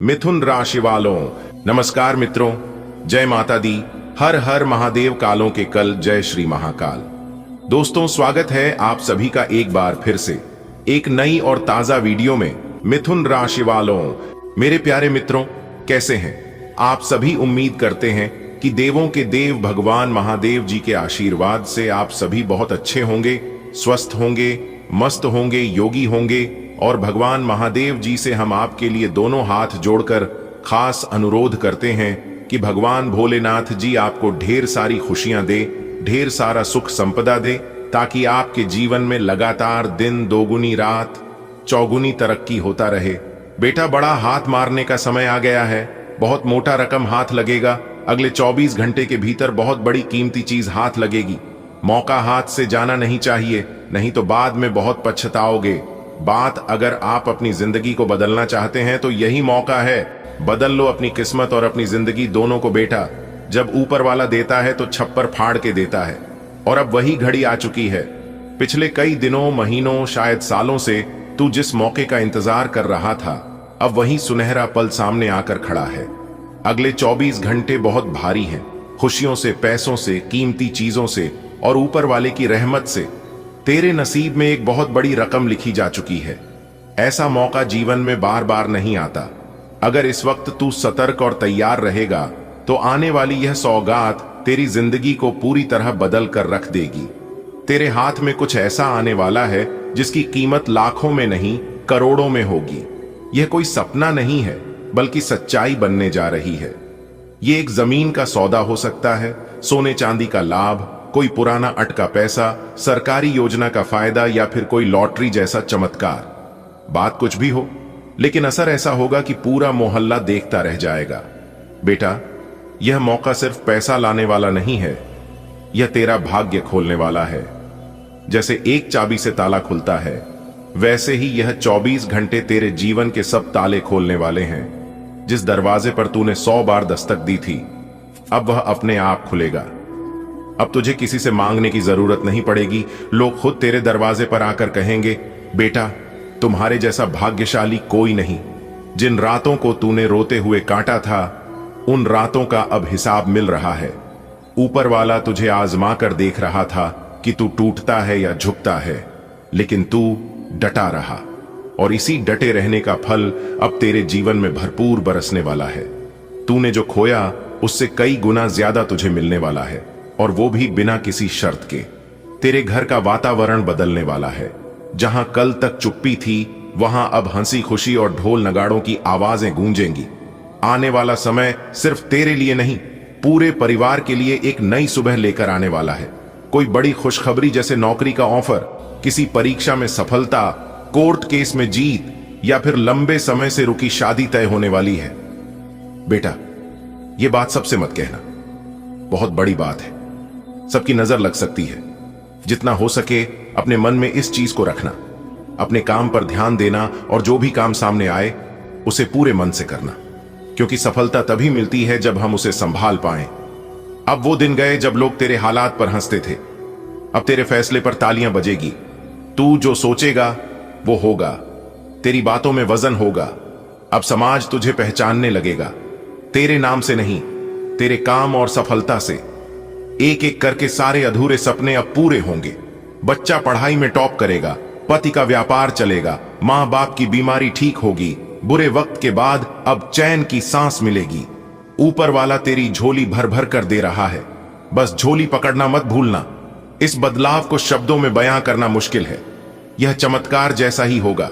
मिथुन राशि वालों, नमस्कार मित्रों। जय माता दी। हर हर महादेव। कालों के कल। जय श्री महाकाल। दोस्तों, स्वागत है आप सभी का एक बार फिर से एक नई और ताजा वीडियो में। मिथुन राशि वालों, मेरे प्यारे मित्रों, कैसे हैं आप सभी? उम्मीद करते हैं कि देवों के देव भगवान महादेव जी के आशीर्वाद से आप सभी बहुत अच्छे होंगे, स्वस्थ होंगे, मस्त होंगे, योगी होंगे। और भगवान महादेव जी से हम आपके लिए दोनों हाथ जोड़कर खास अनुरोध करते हैं कि भगवान भोलेनाथ जी आपको ढेर सारी खुशियां दे, ढेर सारा सुख संपदा दे, ताकि आपके जीवन में लगातार दिन दोगुनी रात चौगुनी तरक्की होता रहे। बेटा, बड़ा हाथ मारने का समय आ गया है। बहुत मोटा रकम हाथ लगेगा। अगले 24 घंटे के भीतर बहुत बड़ी कीमती चीज हाथ लगेगी। मौका हाथ से जाना नहीं चाहिए, नहीं तो बाद में बहुत पछताओगे। बात अगर आप अपनी जिंदगी को बदलना चाहते हैं तो यही मौका है। बदल लो अपनी किस्मत और अपनी जिंदगी दोनों को बेटा। जब ऊपर वाला देता है तो छप्पर फाड़ के देता है, और अब वही घड़ी आ चुकी है। पिछले कई दिनों, महीनों, शायद सालों से तू जिस मौके का इंतजार कर रहा था, अब वही सुनहरा पल सामने आकर खड़ा है। अगले 24 घंटे बहुत भारी हैं, खुशियों से, पैसों से, कीमती चीजों से और ऊपर वाले की रहमत से। तेरे नसीब में एक बहुत बड़ी रकम लिखी जा चुकी है। ऐसा मौका जीवन में बार बार नहीं आता। अगर इस वक्त तू सतर्क और तैयार रहेगा तो आने वाली यह सौगात तेरी जिंदगी को पूरी तरह बदल कर रख देगी। तेरे हाथ में कुछ ऐसा आने वाला है जिसकी कीमत लाखों में नहीं, करोड़ों में होगी। यह कोई सपना नहीं है, बल्कि सच्चाई बनने जा रही है। यह एक जमीन का सौदा हो सकता है, सोने चांदी का लाभ, कोई पुराना अटका पैसा, सरकारी योजना का फायदा, या फिर कोई लॉटरी जैसा चमत्कार। बात कुछ भी हो, लेकिन असर ऐसा होगा कि पूरा मोहल्ला देखता रह जाएगा। बेटा, यह मौका सिर्फ पैसा लाने वाला नहीं है, यह तेरा भाग्य खोलने वाला है। जैसे एक चाबी से ताला खुलता है, वैसे ही यह 24 घंटे तेरे जीवन के सब ताले खोलने वाले हैं। जिस दरवाजे पर तूने 100 बार दस्तक दी थी, अब वह अपने आप खुलेगा। अब तुझे किसी से मांगने की जरूरत नहीं पड़ेगी। लोग खुद तेरे दरवाजे पर आकर कहेंगे, बेटा, तुम्हारे जैसा भाग्यशाली कोई नहीं। जिन रातों को तूने रोते हुए काटा था, उन रातों का अब हिसाब मिल रहा है। ऊपर वाला तुझे आजमा कर देख रहा था कि तू टूटता है या झुकता है, लेकिन तू डटा रहा, और इसी डटे रहने का फल अब तेरे जीवन में भरपूर बरसने वाला है। तूने जो खोया उससे कई गुना ज्यादा तुझे मिलने वाला है, और वो भी बिना किसी शर्त के। तेरे घर का वातावरण बदलने वाला है। जहां कल तक चुप्पी थी, वहां अब हंसी खुशी और ढोल नगाड़ों की आवाजें गूंजेंगी। आने वाला समय सिर्फ तेरे लिए नहीं, पूरे परिवार के लिए एक नई सुबह लेकर आने वाला है। कोई बड़ी खुशखबरी, जैसे नौकरी का ऑफर, किसी परीक्षा में सफलता, कोर्ट केस में जीत, या फिर लंबे समय से रुकी शादी तय होने वाली है। बेटा, यह बात सबसे मत कहना, बहुत बड़ी बात है, सबकी नजर लग सकती है। जितना हो सके अपने मन में इस चीज को रखना। अपने काम पर ध्यान देना, और जो भी काम सामने आए उसे पूरे मन से करना, क्योंकि सफलता तभी मिलती है जब हम उसे संभाल पाएं। अब वो दिन गए जब लोग तेरे हालात पर हंसते थे। अब तेरे फैसले पर तालियां बजेगी। तू जो सोचेगा वो होगा। तेरी बातों में वजन होगा। अब समाज तुझे पहचानने लगेगा, तेरे नाम से नहीं, तेरे काम और सफलता से। एक एक करके सारे अधूरे सपने अब पूरे होंगे। बच्चा पढ़ाई में टॉप करेगा, पति का व्यापार चलेगा, मां बाप की बीमारी ठीक होगी, बुरे वक्त के बाद अब चैन की सांस मिलेगी। ऊपर वाला तेरी झोली भर भर कर दे रहा है, बस झोली पकड़ना मत भूलना। इस बदलाव को शब्दों में बयां करना मुश्किल है। यह चमत्कार जैसा ही होगा।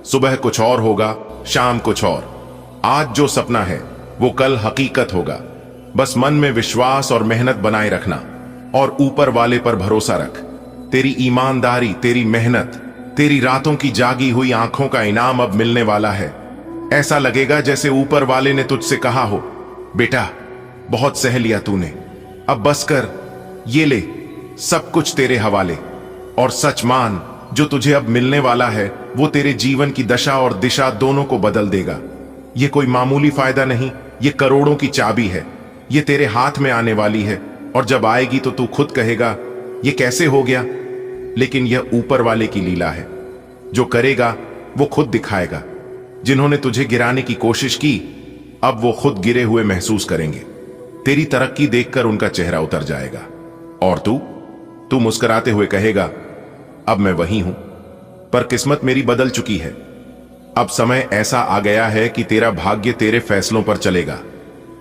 सुबह कुछ और होगा, शाम कुछ और। आज जो सपना है वो कल हकीकत होगा। बस मन में विश्वास और मेहनत बनाए रखना, और ऊपर वाले पर भरोसा रख। तेरी ईमानदारी, तेरी मेहनत, तेरी रातों की जागी हुई आंखों का इनाम अब मिलने वाला है। ऐसा लगेगा जैसे ऊपर वाले ने तुझसे कहा हो, बेटा, बहुत सह लिया तूने, अब बस कर, ये ले, सब कुछ तेरे हवाले। और सच मान, जो तुझे अब मिलने वाला है वो तेरे जीवन की दशा और दिशा दोनों को बदल देगा। ये कोई मामूली फायदा नहीं, ये करोड़ों की चाबी है। ये तेरे हाथ में आने वाली है, और जब आएगी तो तू खुद कहेगा, ये कैसे हो गया। लेकिन यह ऊपर वाले की लीला है। जो करेगा वो खुद दिखाएगा। जिन्होंने तुझे गिराने की कोशिश की, अब वो खुद गिरे हुए महसूस करेंगे। तेरी तरक्की देखकर उनका चेहरा उतर जाएगा और तू मुस्कुराते हुए कहेगा, अब मैं वही हूं, पर किस्मत मेरी बदल चुकी है। अब समय ऐसा आ गया है कि तेरा भाग्य तेरे फैसलों पर चलेगा।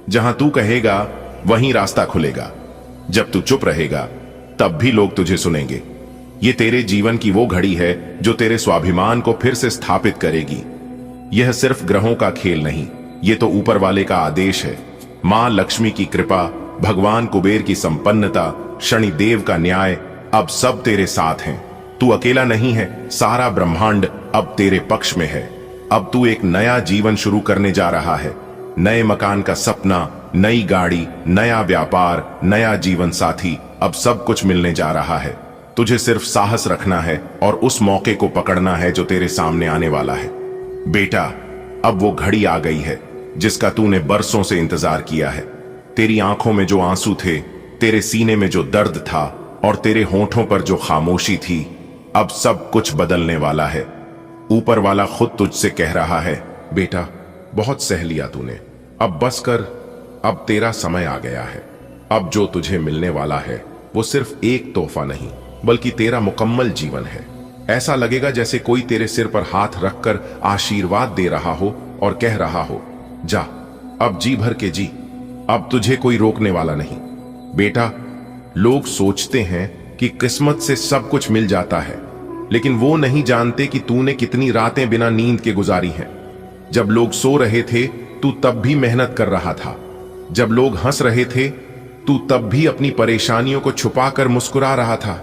जहां तू कहेगा वहीं रास्ता खुलेगा। जब तू चुप रहेगा तब भी लोग तुझे सुनेंगे। ये तेरे जीवन की वो घड़ी है जो तेरे स्वाभिमान को फिर से स्थापित करेगी। यह सिर्फ ग्रहों का खेल नहीं, ये तो ऊपर वाले का आदेश है। मां लक्ष्मी की कृपा, भगवान कुबेर की संपन्नता, शनिदेव का न्याय, अब सब तेरे साथ हैं। तू अकेला नहीं है, सारा ब्रह्मांड अब तेरे पक्ष में है। अब तू एक नया जीवन शुरू करने जा रहा है। नए मकान का सपना, नई गाड़ी, नया व्यापार, नया जीवन साथी, अब सब कुछ मिलने जा रहा है। तुझे सिर्फ साहस रखना है और उस मौके को पकड़ना है जो तेरे सामने आने वाला है। बेटा, अब वो घड़ी आ गई है जिसका तूने बरसों से इंतजार किया है। तेरी आंखों में जो आंसू थे, तेरे सीने में जो दर्द था और तेरे होठों पर जो खामोशी थी, अब सब कुछ बदलने वाला है। ऊपर वाला खुद तुझसे कह रहा है, बेटा बहुत सह लिया तूने, अब बस कर, अब तेरा समय आ गया है। अब जो तुझे मिलने वाला है वो सिर्फ एक तोहफा नहीं बल्कि तेरा मुकम्मल जीवन है। ऐसा लगेगा जैसे कोई तेरे सिर पर हाथ रखकर आशीर्वाद दे रहा हो और कह रहा हो, जा अब जी भर के जी, अब तुझे कोई रोकने वाला नहीं। बेटा, लोग सोचते हैं कि किस्मत से सब कुछ मिल जाता है, लेकिन वो नहीं जानते कि तूने कितनी रातें बिना नींद के गुजारी हैं। जब लोग सो रहे थे तू तब भी मेहनत कर रहा था। जब लोग हंस रहे थे तू तब भी अपनी परेशानियों को छुपाकर मुस्कुरा रहा था।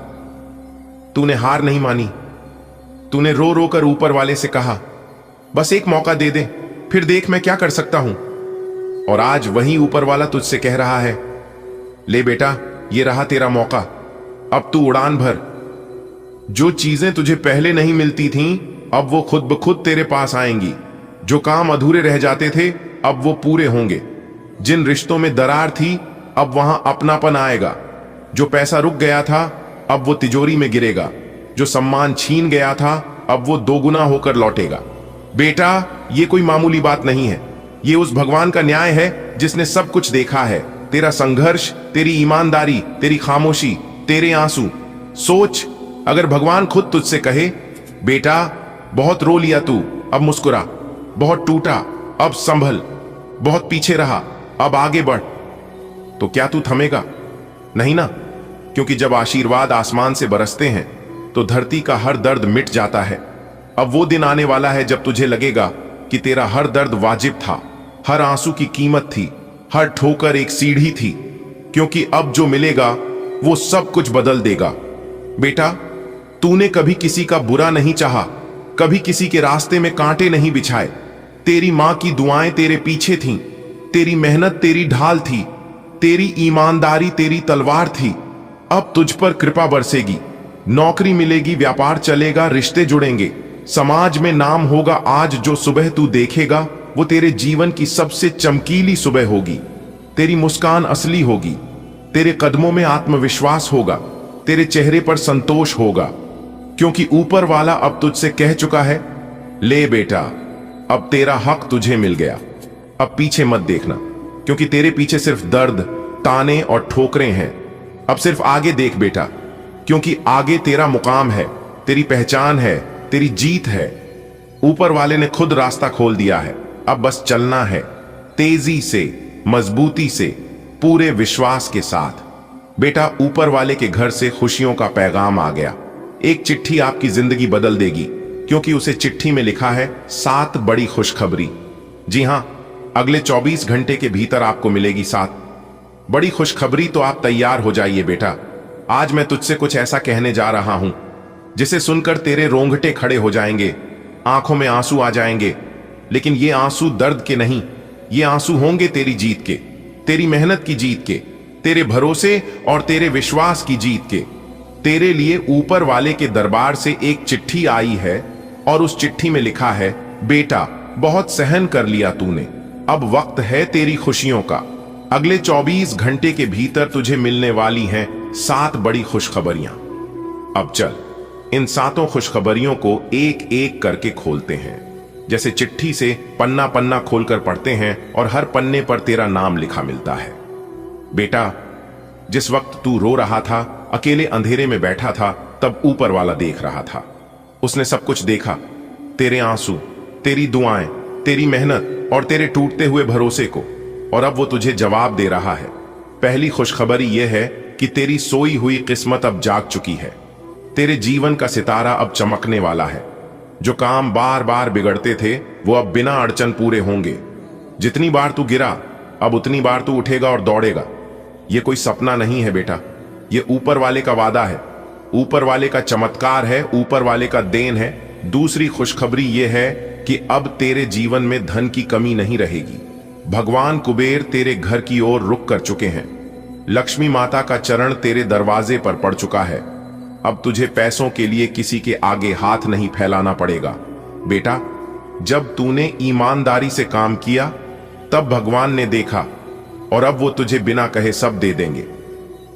तूने हार नहीं मानी। तूने रो रो कर ऊपर वाले से कहा, बस एक मौका दे दे, फिर देख मैं क्या कर सकता हूं। और आज वही ऊपर वाला तुझसे कह रहा है, ले बेटा, ये रहा तेरा मौका, अब तू उड़ान भर। जो चीजें तुझे पहले नहीं मिलती थीं, अब वो खुद ब खुद तेरे पास आएंगी। जो काम अधूरे रह जाते थे अब वो पूरे होंगे। जिन रिश्तों में दरार थी अब वहां अपनापन आएगा। जो पैसा रुक गया था अब वो तिजोरी में गिरेगा। जो सम्मान छीन गया था अब वो दोगुना होकर लौटेगा। बेटा, ये कोई मामूली बात नहीं है, ये उस भगवान का न्याय है जिसने सब कुछ देखा है। तेरा संघर्ष, तेरी ईमानदारी, तेरी खामोशी, तेरे आंसू। सोच, अगर भगवान खुद तुझसे कहे, बेटा बहुत रो लिया तू, अब मुस्कुरा, बहुत टूटा, अब संभल, बहुत पीछे रहा, अब आगे बढ़, तो क्या तू थमेगा? नहीं ना, क्योंकि जब आशीर्वाद आसमान से बरसते हैं तो धरती का हर दर्द मिट जाता है। अब वो दिन आने वाला है जब तुझे लगेगा कि तेरा हर दर्द वाजिब था, हर आंसू की कीमत थी, हर ठोकर एक सीढ़ी थी, क्योंकि अब जो मिलेगा वो सब कुछ बदल देगा। बेटा, तूने कभी किसी का बुरा नहीं चाहा, कभी किसी के रास्ते में कांटे नहीं बिछाए। तेरी मां की दुआएं तेरे पीछे थीं, तेरी मेहनत तेरी ढाल थी, तेरी ईमानदारी तेरी तलवार थी। अब तुझ पर कृपा बरसेगी, नौकरी मिलेगी, व्यापार चलेगा, रिश्ते जुड़ेंगे, समाज में नाम होगा। आज जो सुबह तू देखेगा वो तेरे जीवन की सबसे चमकीली सुबह होगी। तेरी मुस्कान असली होगी, तेरे कदमों में आत्मविश्वास होगा, तेरे चेहरे पर संतोष होगा, क्योंकि ऊपर वाला अब तुझसे कह चुका है, ले बेटा, अब तेरा हक तुझे मिल गया। अब पीछे मत देखना, क्योंकि तेरे पीछे सिर्फ दर्द, ताने और ठोकरें हैं। अब सिर्फ आगे देख बेटा, क्योंकि आगे तेरा मुकाम है, तेरी पहचान है, तेरी जीत है। ऊपर वाले ने खुद रास्ता खोल दिया है, अब बस चलना है, तेजी से, मजबूती से, पूरे विश्वास के साथ। बेटा, ऊपर वाले के घर से खुशियों का पैगाम आ गया। एक चिट्ठी आपकी जिंदगी बदल देगी, क्योंकि उसे चिट्ठी में लिखा है 7 बड़ी खुशखबरी। जी हां, अगले 24 घंटे के भीतर आपको मिलेगी 7 बड़ी खुशखबरी। तो आप तैयार हो जाइए बेटा। आज मैं तुझसे कुछ ऐसा कहने जा रहा हूं जिसे सुनकर तेरे रोंगटे खड़े हो जाएंगे, आंखों में आंसू आ जाएंगे। लेकिन ये आंसू दर्द के नहीं, ये आंसू होंगे तेरी जीत के, तेरी मेहनत की जीत के, तेरे भरोसे और तेरे विश्वास की जीत के। तेरे लिए ऊपर वाले के दरबार से एक चिट्ठी आई है और उस चिट्ठी में लिखा है, बेटा बहुत सहन कर लिया तूने, अब वक्त है तेरी खुशियों का। अगले 24 घंटे के भीतर तुझे मिलने वाली हैं 7 बड़ी खुशखबरियां। अब चल इन 7 खुशखबरियों को एक एक करके खोलते हैं। जैसे चिट्ठी से पन्ना पन्ना खोलकर पढ़ते हैं और हर पन्ने पर तेरा नाम लिखा मिलता है। बेटा, जिस वक्त तू रो रहा था, अकेले अंधेरे में बैठा था, तब ऊपर वाला देख रहा था। उसने सब कुछ देखा, तेरे आंसू, तेरी दुआएं, तेरी मेहनत और तेरे टूटते हुए भरोसे को, और अब वो तुझे जवाब दे रहा है। पहली खुशखबरी यह है कि तेरी सोई हुई किस्मत अब जाग चुकी है। तेरे जीवन का सितारा अब चमकने वाला है। जो काम बार बार बिगड़ते थे वो अब बिना अड़चन पूरे होंगे। जितनी बार तू गिरा, अब उतनी बार तू उठेगा और दौड़ेगा। ये कोई सपना नहीं है बेटा, ये ऊपर वाले का वादा है, ऊपर वाले का चमत्कार है, ऊपर वाले का देन है। दूसरी खुशखबरी यह है कि अब तेरे जीवन में धन की कमी नहीं रहेगी। भगवान कुबेर तेरे घर की ओर रुख कर चुके हैं। लक्ष्मी माता का चरण तेरे दरवाजे पर पड़ चुका है। अब तुझे पैसों के लिए किसी के आगे हाथ नहीं फैलाना पड़ेगा। बेटा, जब तूने ईमानदारी से काम किया तब भगवान ने देखा, और अब वो तुझे बिना कहे सब दे देंगे।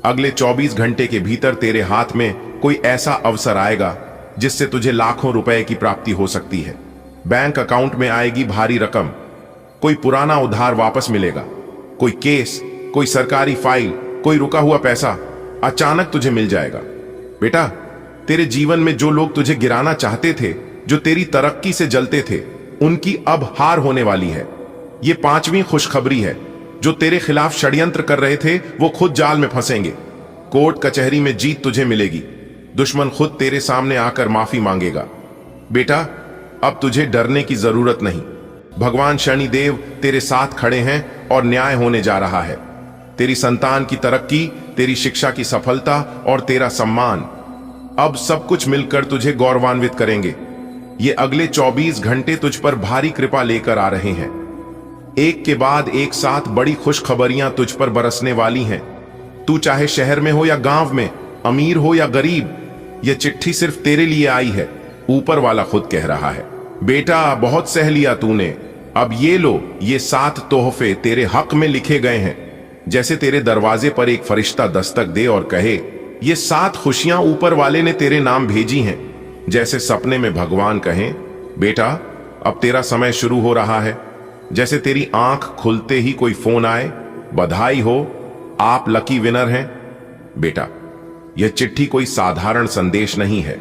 अगले 24 घंटे के भीतर तेरे हाथ में कोई ऐसा अवसर आएगा जिससे तुझे लाखों रुपए की प्राप्ति हो सकती है। बैंक अकाउंट में आएगी भारी रकम, कोई पुराना उधार वापस मिलेगा, कोई केस, कोई सरकारी फाइल, कोई रुका हुआ पैसा अचानक तुझे मिल जाएगा। बेटा, तेरे जीवन में जो लोग तुझे गिराना चाहते थे, जो तेरी तरक्की से जलते थे, उनकी अब हार होने वाली है। ये 5वीं खुशखबरी है। जो तेरे खिलाफ षड्यंत्र कर रहे थे वो खुद जाल में फंसेंगे। कोर्ट कचहरी में जीत तुझे मिलेगी। दुश्मन खुद तेरे सामने आकर माफी मांगेगा। बेटा, अब तुझे डरने की जरूरत नहीं। भगवान शनिदेव तेरे साथ खड़े हैं और न्याय होने जा रहा है। तेरी संतान की तरक्की, तेरी शिक्षा की सफलता और तेरा सम्मान, अब सब कुछ मिलकर तुझे गौरवान्वित करेंगे। ये अगले 24 घंटे तुझ पर भारी कृपा लेकर आ रहे हैं। एक के बाद एक साथ बड़ी खुशखबरियां तुझ पर बरसने वाली हैं। तू चाहे शहर में हो या गांव में, अमीर हो या गरीब, यह चिट्ठी सिर्फ तेरे लिए आई है। ऊपर वाला खुद कह रहा है, बेटा, बहुत सह लिया तूने, अब ये लो, ये 7 तोहफे तेरे हक में लिखे गए हैं। जैसे तेरे दरवाजे पर एक फरिश्ता दस्तक दे और कहे, ये 7 खुशियां ऊपर वाले ने तेरे नाम भेजी हैं। जैसे सपने में भगवान कहें, बेटा, अब तेरा समय शुरू हो रहा है। जैसे तेरी आंख खुलते ही कोई फोन आए, बधाई हो, आप लकी विनर हैं। बेटा, यह चिट्ठी कोई साधारण संदेश नहीं है,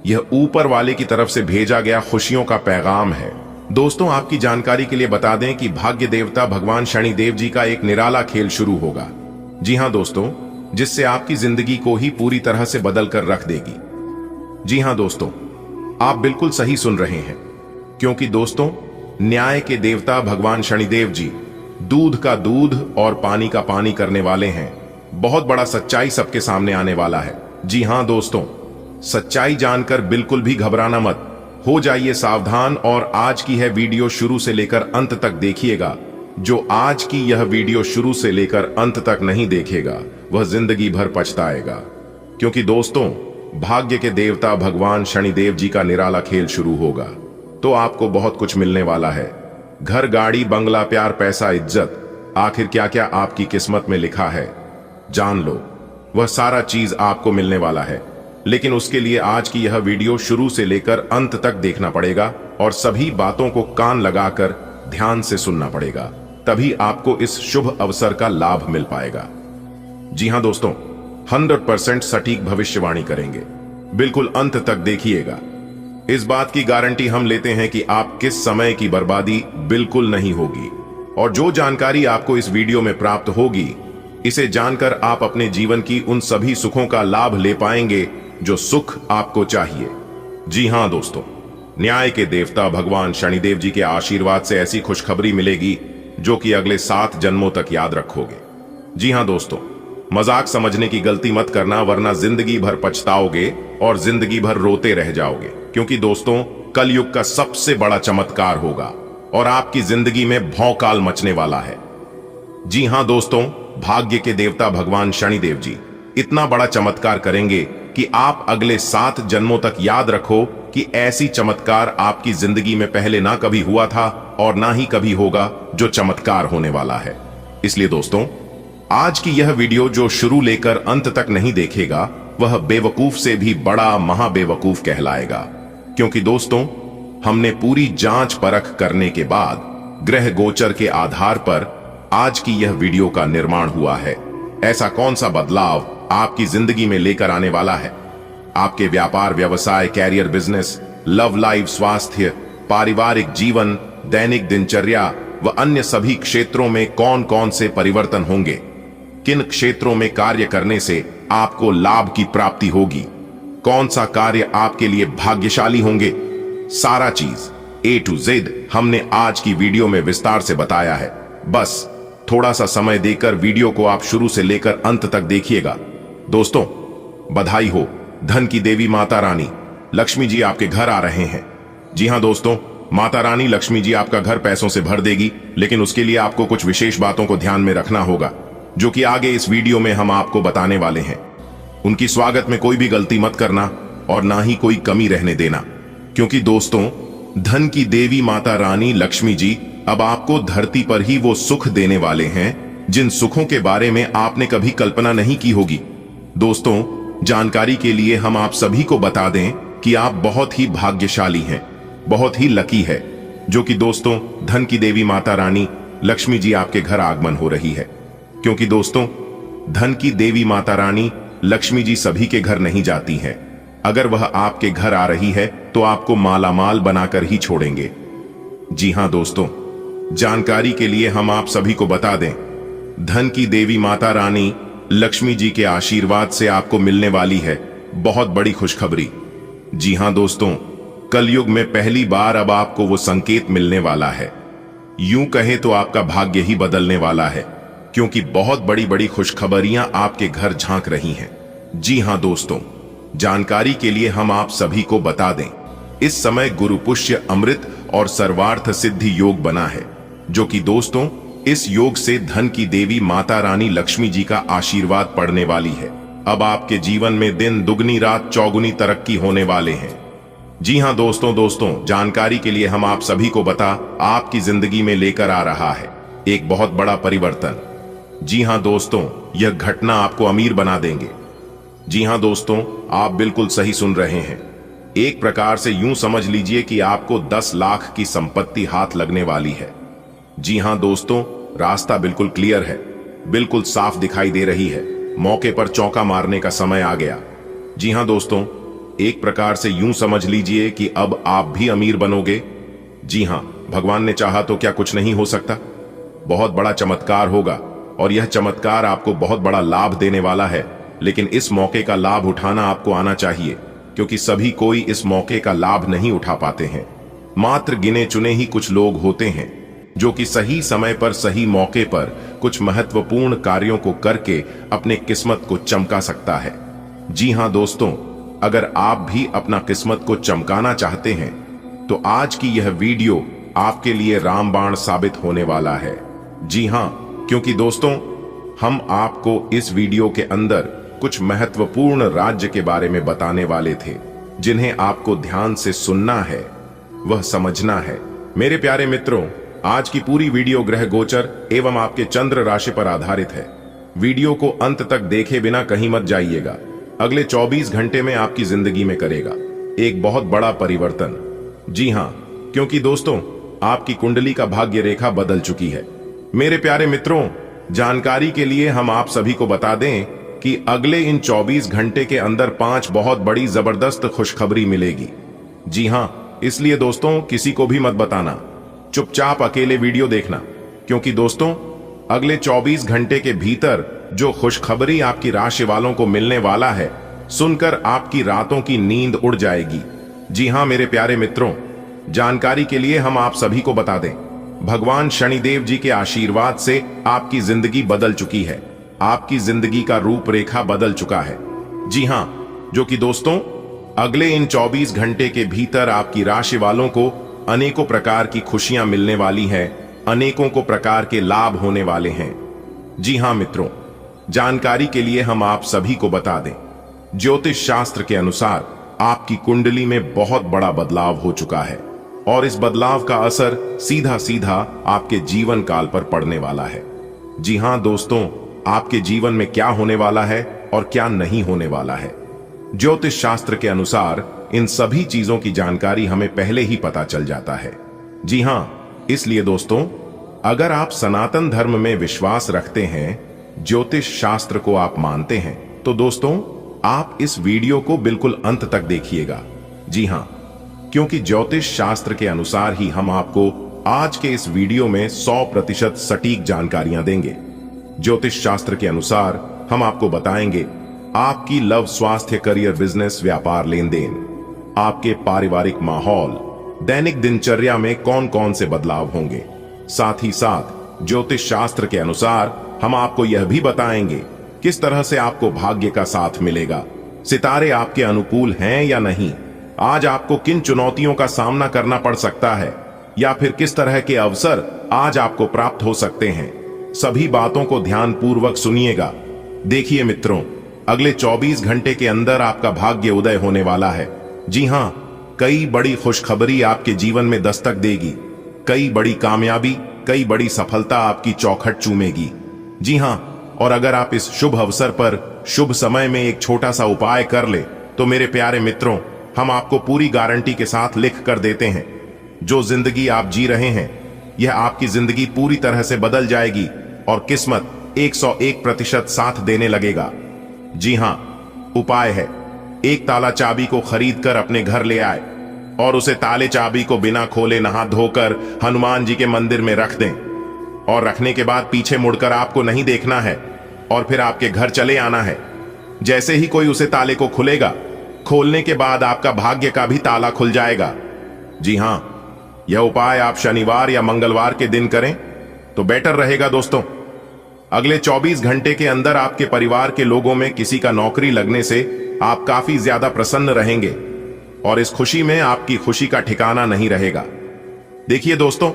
यह ऊपर वाले की तरफ से भेजा गया खुशियों का पैगाम है। दोस्तों, आपकी जानकारी के लिए बता दें कि भाग्य देवता भगवान शनिदेव जी का एक निराला खेल शुरू होगा। जी हां दोस्तों, जिससे आपकी जिंदगी को ही पूरी तरह से बदल कर रख देगी। जी हां दोस्तों, आप बिल्कुल सही सुन रहे हैं, क्योंकि दोस्तों, न्याय के देवता भगवान शनिदेव जी दूध का दूध और पानी का पानी करने वाले हैं। बहुत बड़ा सच्चाई सबके सामने आने वाला है। जी हां दोस्तों, सच्चाई जानकर बिल्कुल भी घबराना मत, हो जाइए सावधान और आज की है वीडियो शुरू से लेकर अंत तक देखिएगा। जो आज की यह वीडियो शुरू से लेकर अंत तक नहीं देखेगा वह जिंदगी भर पछताएगा, क्योंकि दोस्तों, भाग्य के देवता भगवान शनिदेव जी का निराला खेल शुरू होगा। तो आपको बहुत कुछ मिलने वाला है। घर, गाड़ी, बंगला, प्यार, पैसा, इज्जत, आखिर क्या क्या आपकी किस्मत में लिखा है जान लो, वह सारा चीज आपको मिलने वाला है। लेकिन उसके लिए आज की यह वीडियो शुरू से लेकर अंत तक देखना पड़ेगा और सभी बातों को कान लगाकर ध्यान से सुनना पड़ेगा, तभी आपको इस शुभ अवसर का लाभ मिल पाएगा। जी हां दोस्तों, 100% सटीक भविष्यवाणी करेंगे, बिल्कुल अंत तक देखिएगा। इस बात की गारंटी हम लेते हैं कि आप किस समय की बर्बादी बिल्कुल नहीं होगी, और जो जानकारी आपको इस वीडियो में प्राप्त होगी, इसे जानकर आप अपने जीवन की उन सभी सुखों का लाभ ले पाएंगे जो सुख आपको चाहिए। जी हां दोस्तों, न्याय के देवता भगवान शनिदेव जी के आशीर्वाद से ऐसी खुशखबरी मिलेगी जो कि अगले 7 जन्मों तक याद रखोगे। जी हां दोस्तों, मजाक समझने की गलती मत करना, वरना जिंदगी भर पछताओगे और जिंदगी भर रोते रह जाओगे। क्योंकि दोस्तों, कलयुग का सबसे बड़ा चमत्कार होगा और आपकी जिंदगी में भौकाल मचने वाला है। जी हां दोस्तों, भाग्य के देवता भगवान शनिदेव जी इतना बड़ा चमत्कार करेंगे कि आप अगले 7 जन्मों तक याद रखो कि ऐसी चमत्कार आपकी जिंदगी में पहले ना कभी हुआ था और ना ही कभी होगा जो चमत्कार होने वाला है। इसलिए दोस्तों, आज की यह वीडियो जो शुरू लेकर अंत तक नहीं देखेगा वह बेवकूफ से भी बड़ा महाबेवकूफ कहलाएगा। क्योंकि दोस्तों, हमने पूरी जांच परख करने के बाद ग्रह गोचर के आधार पर आज की यह वीडियो का निर्माण हुआ है। ऐसा कौन सा बदलाव आपकी जिंदगी में लेकर आने वाला है? आपके व्यापार, व्यवसाय, कैरियर, बिजनेस, लव लाइफ, स्वास्थ्य, पारिवारिक जीवन, दैनिक दिनचर्या व अन्य सभी क्षेत्रों में कौन कौन से परिवर्तन होंगे? किन क्षेत्रों में कार्य करने से आपको लाभ की प्राप्ति होगी? कौन सा कार्य आपके लिए भाग्यशाली होंगे? सारा चीज A to Z हमने आज की वीडियो में विस्तार से बताया है। बस थोड़ा सा समय देकर वीडियो को आप शुरू से लेकर अंत तक देखिएगा। दोस्तों, बधाई हो, धन की देवी माता रानी लक्ष्मी जी आपके घर आ रहे हैं। जी हां दोस्तों, माता रानी लक्ष्मी जी आपका घर पैसों से भर देगी, लेकिन उसके लिए आपको कुछ विशेष बातों को ध्यान में रखना होगा, जो कि आगे इस वीडियो में हम आपको बताने वाले हैं। उनकी स्वागत में कोई भी गलती मत करना और ना ही कोई कमी रहने देना, क्योंकि दोस्तों, धन की देवी माता रानी लक्ष्मी जी अब आपको धरती पर ही वो सुख देने वाले हैं जिन सुखों के बारे में आपने कभी कल्पना नहीं की होगी। दोस्तों, जानकारी के लिए हम आप सभी को बता दें कि आप बहुत ही भाग्यशाली हैं, बहुत ही लकी है, जो कि दोस्तों धन की देवी माता रानी लक्ष्मी जी आपके घर आगमन हो रही है। क्योंकि दोस्तों, धन की देवी माता रानी लक्ष्मी जी सभी के घर नहीं जाती हैं। अगर वह आपके घर आ रही है तो आपको मालामाल बनाकर ही छोड़ेंगे। जी हां दोस्तों, जानकारी के लिए हम आप सभी को बता दें, धन की देवी माता रानी लक्ष्मी जी के आशीर्वाद से आपको मिलने वाली है बहुत बड़ी खुशखबरी। जी हां दोस्तों, कलयुग में पहली बार अब आपको वो संकेत मिलने वाला है। यूं कहे तो आपका भाग्य ही बदलने वाला है, क्योंकि बहुत बड़ी बड़ी खुशखबरियां आपके घर झांक रही हैं। जी हां दोस्तों, जानकारी के लिए हम आप सभी को बता दें, इस समय गुरु पुष्य अमृत और सर्वार्थ सिद्धि योग बना है, जो कि दोस्तों इस योग से धन की देवी माता रानी लक्ष्मी जी का आशीर्वाद पड़ने वाली है। अब आपके जीवन में दिन दुगनी रात चौगुनी तरक्की होने वाले हैं। जी हां दोस्तों, जानकारी के लिए हम आप सभी को बता आपकी जिंदगी में लेकर आ रहा है एक बहुत बड़ा परिवर्तन। जी हां दोस्तों, यह घटना आपको अमीर बना देंगे। जी हां दोस्तों, आप बिल्कुल सही सुन रहे हैं। एक प्रकार से यूं समझ लीजिए कि आपको 10 लाख की संपत्ति हाथ लगने वाली है। जी हां दोस्तों, रास्ता बिल्कुल क्लियर है, बिल्कुल साफ दिखाई दे रही है। मौके पर चौका मारने का समय आ गया। जी हां दोस्तों, एक प्रकार से यूं समझ लीजिए कि अब आप भी अमीर बनोगे। जी हां, भगवान ने चाहा तो क्या कुछ नहीं हो सकता? बहुत बड़ा चमत्कार होगा और यह चमत्कार आपको बहुत बड़ा लाभ देने वाला है। लेकिन इस मौके का लाभ उठाना आपको आना चाहिए, क्योंकि सभी कोई इस मौके का लाभ नहीं उठा पाते हैं। मात्र गिने चुने ही कुछ लोग होते हैं जो कि सही समय पर सही मौके पर कुछ महत्वपूर्ण कार्यों को करके अपने किस्मत को चमका सकता है। जी हां दोस्तों, अगर आप भी अपना किस्मत को चमकाना चाहते हैं तो आज की यह वीडियो आपके लिए रामबाण साबित होने वाला है। जी हां, क्योंकि दोस्तों हम आपको इस वीडियो के अंदर कुछ महत्वपूर्ण राज्य के बारे में बताने वाले थे, जिन्हें आपको ध्यान से सुनना है, वह समझना है। मेरे प्यारे मित्रों, आज की पूरी वीडियो ग्रह गोचर एवं आपके चंद्र राशि पर आधारित है। वीडियो को अंत तक देखे बिना कहीं मत जाइएगा। अगले 24 घंटे में आपकी जिंदगी में करेगा एक बहुत बड़ा परिवर्तन। जी हां, क्योंकि दोस्तों आपकी कुंडली का भाग्य रेखा बदल चुकी है। मेरे प्यारे मित्रों, जानकारी के लिए हम आप सभी को बता दें कि अगले इन 24 घंटे के अंदर 5 बहुत बड़ी जबरदस्त खुशखबरी मिलेगी। जी हां, इसलिए दोस्तों किसी को भी मत बताना, चुपचाप अकेले वीडियो देखना, क्योंकि दोस्तों अगले 24 घंटे के भीतर जो खुशखबरी आपकी राशि वालों को मिलने वाला है, सुनकर आपकी रातों की नींद उड़ जाएगी। जी हां मेरे प्यारे मित्रों, जानकारी के लिए हम आप सभी को बता दें, भगवान शनिदेव जी के आशीर्वाद से आपकी जिंदगी बदल चुकी है। आपकी जिंदगी का रूपरेखा बदल चुका है। जी हां, जो कि दोस्तों अगले इन 24 घंटे के भीतर आपकी राशि वालों को अनेकों प्रकार की खुशियां मिलने वाली हैं, अनेकों को प्रकार के लाभ होने वाले हैं। जी हां मित्रों, जानकारी के लिए हम आप सभी को बता दें, ज्योतिष शास्त्र के अनुसार आपकी कुंडली में बहुत बड़ा बदलाव हो चुका है और इस बदलाव का असर सीधा सीधा आपके जीवन काल पर पड़ने वाला है। जी हां दोस्तों, आपके जीवन में क्या होने वाला है और क्या नहीं होने वाला है। ज्योतिष शास्त्र के अनुसार इन सभी चीजों की जानकारी हमें पहले ही पता चल जाता है। जी हां, इसलिए दोस्तों, अगर आप सनातन धर्म में विश्वास रखते हैं, ज्योतिष शास्त्र को आप मानते हैं, तो दोस्तों आप इस वीडियो को बिल्कुल अंत तक देखिएगा। जी हां, क्योंकि ज्योतिष शास्त्र के अनुसार ही हम आपको आज के इस वीडियो में 100% सटीक जानकारियां देंगे। ज्योतिष शास्त्र के अनुसार हम आपको बताएंगे आपकी लव, स्वास्थ्य, करियर, बिजनेस, व्यापार, लेन देन, आपके पारिवारिक माहौल, दैनिक दिनचर्या में कौन कौन से बदलाव होंगे। साथ ही साथ ज्योतिष शास्त्र के अनुसार हम आपको यह भी बताएंगे किस तरह से आपको भाग्य का साथ मिलेगा, सितारे आपके अनुकूल हैं या नहीं, आज आपको किन चुनौतियों का सामना करना पड़ सकता है या फिर किस तरह के अवसर आज आपको प्राप्त हो सकते हैं। सभी बातों को ध्यान पूर्वक सुनिएगा। देखिए मित्रों, अगले 24 घंटे के अंदर आपका भाग्य उदय होने वाला है। जी हां, कई बड़ी खुशखबरी आपके जीवन में दस्तक देगी, कई बड़ी कामयाबी, कई बड़ी सफलता आपकी चौखट चूमेगी। जी हां, और अगर आप इस शुभ अवसर पर शुभ समय में एक छोटा सा उपाय कर ले तो मेरे प्यारे मित्रों, हम आपको पूरी गारंटी के साथ लिख कर देते हैं, जो जिंदगी आप जी रहे हैं यह आपकी जिंदगी पूरी तरह से बदल जाएगी और किस्मत 101% साथ देने लगेगा। जी हां, उपाय है, एक ताला चाबी को खरीद कर अपने घर ले आए और उसे ताले चाबी को बिना खोले नहा धोकर हनुमान जी के मंदिर में रख दें और रखने के बाद पीछे मुड़कर आपको नहीं देखना है और फिर आपके घर चले आना है। जैसे ही कोई उसे ताले को खुलेगा, खोलने के बाद आपका भाग्य का भी ताला खुल जाएगा। जी हां, यह उपाय आप शनिवार या मंगलवार के दिन करें तो बेटर रहेगा दोस्तों। अगले 24 घंटे के अंदर आपके परिवार के लोगों में किसी का नौकरी लगने से आप काफी ज्यादा प्रसन्न रहेंगे और इस खुशी में आपकी खुशी का ठिकाना नहीं रहेगा। देखिए दोस्तों,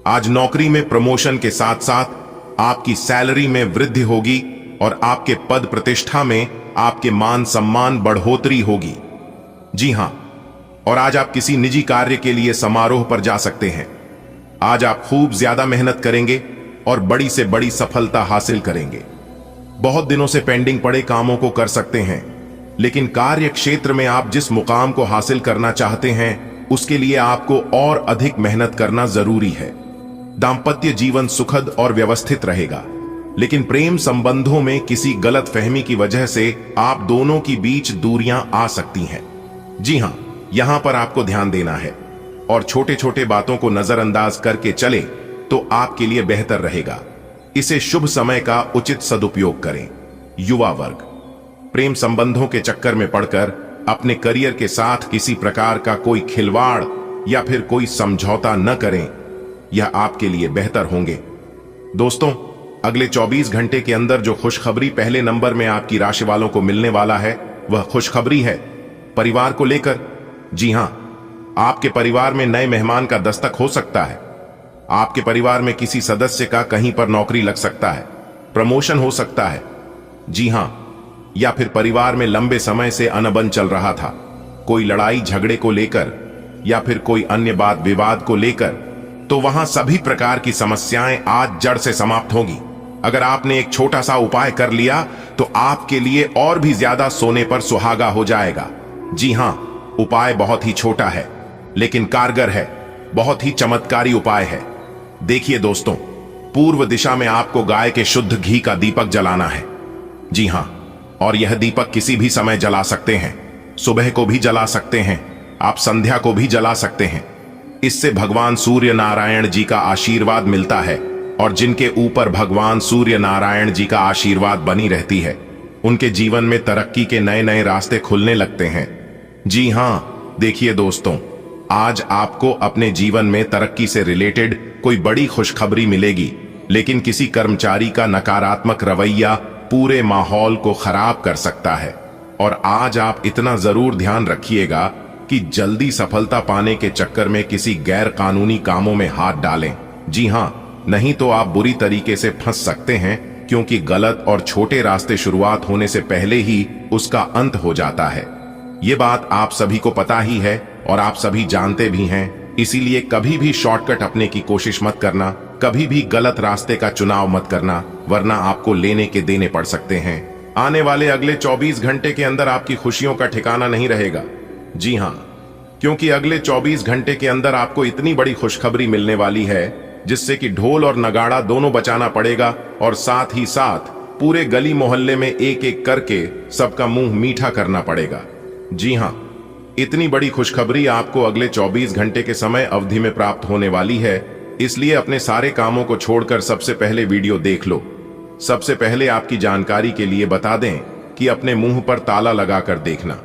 आज नौकरी में प्रमोशन के साथ साथ आपकी सैलरी में वृद्धि होगी और आपके पद प्रतिष्ठा में आपके मान सम्मान बढ़ोतरी होगी। जी हां, और आज आप किसी निजी कार्य के लिए समारोह पर जा सकते हैं। आज आप खूब ज्यादा मेहनत करेंगे और बड़ी से बड़ी सफलता हासिल करेंगे। बहुत दिनों से पेंडिंग पड़े कामों को कर सकते हैं, लेकिन कार्य क्षेत्र में आप जिस मुकाम को हासिल करना चाहते हैं उसके लिए आपको और अधिक मेहनत करना जरूरी है। दांपत्य जीवन सुखद और व्यवस्थित रहेगा, लेकिन प्रेम संबंधों में किसी गलत फहमी की वजह से आप दोनों की बीच दूरियां आ सकती हैं। जी हां, यहां पर आपको ध्यान देना है और छोटे छोटे बातों को नजरअंदाज करके चले तो आपके लिए बेहतर रहेगा। इसे शुभ समय का उचित सदुपयोग करें। युवा वर्ग, प्रेम संबंधों के चक्कर में पड़कर अपने करियर के साथ किसी प्रकार का कोई खिलवाड़ या फिर कोई समझौता न करें, यह आपके लिए बेहतर होंगे। दोस्तों, अगले 24 घंटे के अंदर जो खुशखबरी पहले नंबर में आपकी राशि वालों को मिलने वाला है वह खुशखबरी है परिवार को लेकर। जी हां, आपके परिवार में नए मेहमान का दस्तक हो सकता है। आपके परिवार में किसी सदस्य का कहीं पर नौकरी लग सकता है, प्रमोशन हो सकता है। जी हां, या फिर परिवार में लंबे समय से अनबन चल रहा था, कोई लड़ाई झगड़े को लेकर या फिर कोई अन्य बात विवाद को लेकर, तो वहां सभी प्रकार की समस्याएं आज जड़ से समाप्त होगी। अगर आपने एक छोटा सा उपाय कर लिया तो आपके लिए और भी ज्यादा सोने पर सुहागा हो जाएगा। जी हां, उपाय बहुत ही छोटा है लेकिन कारगर है, बहुत ही चमत्कारी उपाय है। देखिए दोस्तों, पूर्व दिशा में आपको गाय के शुद्ध घी का दीपक जलाना है। जी हां, और यह दीपक किसी भी समय जला सकते हैं, सुबह को भी जला सकते हैं, आप संध्या को भी जला सकते हैं। इससे भगवान सूर्य नारायण जी का आशीर्वाद मिलता है और जिनके ऊपर भगवान सूर्य नारायण जी का आशीर्वाद बनी रहती है उनके जीवन में तरक्की के नए नए रास्ते खुलने लगते हैं। जी हां, देखिए दोस्तों, आज आपको अपने जीवन में तरक्की से रिलेटेड कोई बड़ी खुशखबरी मिलेगी, लेकिन किसी कर्मचारी का नकारात्मक रवैया पूरे माहौल को खराब कर सकता है। और आज आप इतना जरूर ध्यान रखिएगा कि जल्दी सफलता पाने के चक्कर में किसी गैर कानूनी कामों में हाथ डालें। जी हां, नहीं तो आप बुरी तरीके से फंस सकते हैं, क्योंकि गलत और छोटे रास्ते शुरुआत होने से पहले ही उसका अंत हो जाता है। ये बात आप सभी को पता ही है और आप सभी जानते भी हैं, इसीलिए कभी भी शॉर्टकट अपने की कोशिश मत करना, कभी भी गलत रास्ते का चुनाव मत करना, वरना आपको लेने के देने पड़ सकते हैं। आने वाले अगले 24 घंटे के अंदर आपकी खुशियों का ठिकाना नहीं रहेगा। जी हाँ, क्योंकि अगले 24 घंटे के अंदर आपको इतनी बड़ी खुशखबरी मिलने वाली है जिससे कि ढोल और नगाड़ा दोनों बचाना पड़ेगा और साथ ही साथ पूरे गली मोहल्ले में एक एक करके सबका मुंह मीठा करना पड़ेगा। जी हाँ, इतनी बड़ी खुशखबरी आपको अगले 24 घंटे के समय अवधि में प्राप्त होने वाली है, इसलिए अपने सारे कामों को छोड़कर सबसे पहले वीडियो देख लो। सबसे पहले आपकी जानकारी के लिए बता दें कि अपने मुंह पर ताला लगाकर देखना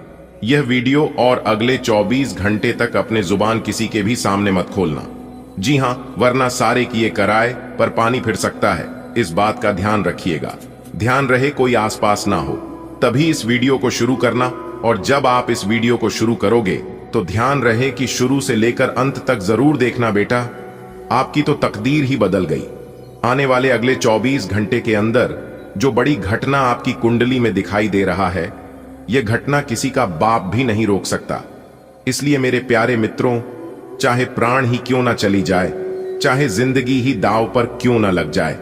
यह वीडियो और अगले 24 घंटे तक अपने जुबान किसी के भी सामने मत खोलना। जी हां, वरना सारे किए कराए पर पानी फिर सकता है, इस बात का ध्यान रखिएगा। ध्यान रहे कोई आसपास ना हो, तभी इस वीडियो को शुरू करना। और जब आप इस वीडियो को शुरू करोगे तो ध्यान रहे कि शुरू से लेकर अंत तक जरूर देखना बेटा, आपकी तो तकदीर ही बदल गई। आने वाले अगले 24 घंटे के अंदर जो बड़ी घटना आपकी कुंडली में दिखाई दे रहा है, यह घटना किसी का बाप भी नहीं रोक सकता। इसलिए मेरे प्यारे मित्रों, चाहे प्राण ही क्यों ना चली जाए, चाहे जिंदगी ही दांव पर क्यों ना लग जाए,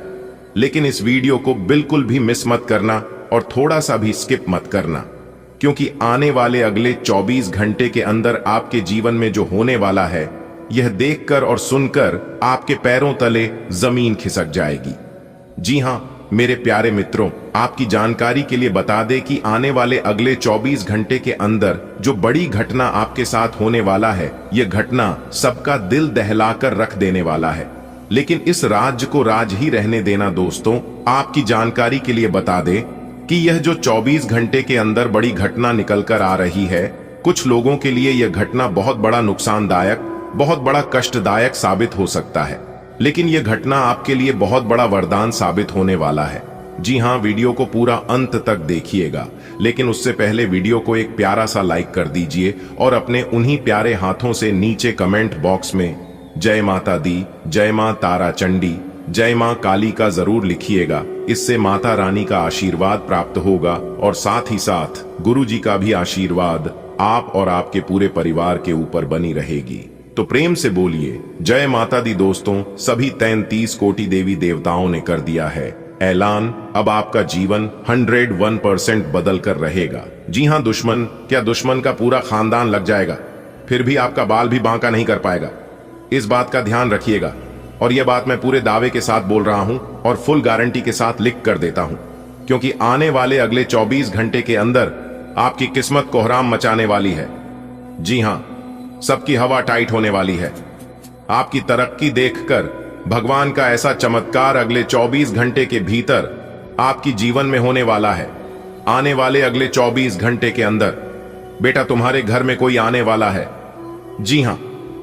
लेकिन इस वीडियो को बिल्कुल भी मिस मत करना और थोड़ा सा भी स्किप मत करना, क्योंकि आने वाले अगले 24 घंटे के अंदर आपके जीवन में जो होने वाला है, यह देखकर और सुनकर आपके पैरों तले जमीन खिसक जाएगी। जी हां मेरे प्यारे मित्रों, आपकी जानकारी के लिए बता दें कि आने वाले अगले 24 घंटे के अंदर जो बड़ी घटना आपके साथ होने वाला है, यह घटना सबका दिल दहलाकर रख देने वाला है। लेकिन इस राज को राज ही रहने देना दोस्तों। आपकी जानकारी के लिए बता दें कि यह जो 24 घंटे के अंदर बड़ी घटना निकल कर आ रही है, कुछ लोगों के लिए यह घटना बहुत बड़ा नुकसानदायक, बहुत बड़ा कष्टदायक साबित हो सकता है, लेकिन यह घटना आपके लिए बहुत बड़ा वरदान साबित होने वाला है। जी हां, वीडियो को पूरा अंत तक देखिएगा, लेकिन उससे पहले वीडियो को एक प्यारा सा लाइक कर दीजिए और अपने उन्हीं प्यारे हाथों से नीचे कमेंट बॉक्स में जय माता दी, जय मां तारा चंडी, जय मां काली का जरूर लिखिएगा। इससे माता रानी का आशीर्वाद प्राप्त होगा और साथ ही साथ गुरु जी का भी आशीर्वाद आप और आपके पूरे परिवार के ऊपर बनी रहेगी। तो प्रेम से बोलिए जय माता दी। दोस्तों, सभी 33 कोटि देवी देवताओं ने कर दिया है ऐलान, अब आपका जीवन 101% बदल कर रहेगा। जी हां, दुश्मन का पूरा खानदान लग जाएगा, फिर भी आपका बाल भी बांका नहीं कर पाएगा। इस बात का ध्यान रखिएगा, और यह बात मैं पूरे दावे के साथ बोल रहा हूं और फुल गारंटी के साथ लिख कर देता हूं, क्योंकि आने वाले अगले 24 घंटे के अंदर आपकी किस्मत कोहराम मचाने वाली है। जी हां, सबकी हवा टाइट होने वाली है। आपकी तरक्की देखकर भगवान का ऐसा चमत्कार अगले 24 घंटे के भीतर आपकी जीवन में होने वाला है। आने वाले अगले 24 घंटे के अंदर बेटा तुम्हारे घर में कोई आने वाला है। जी हां,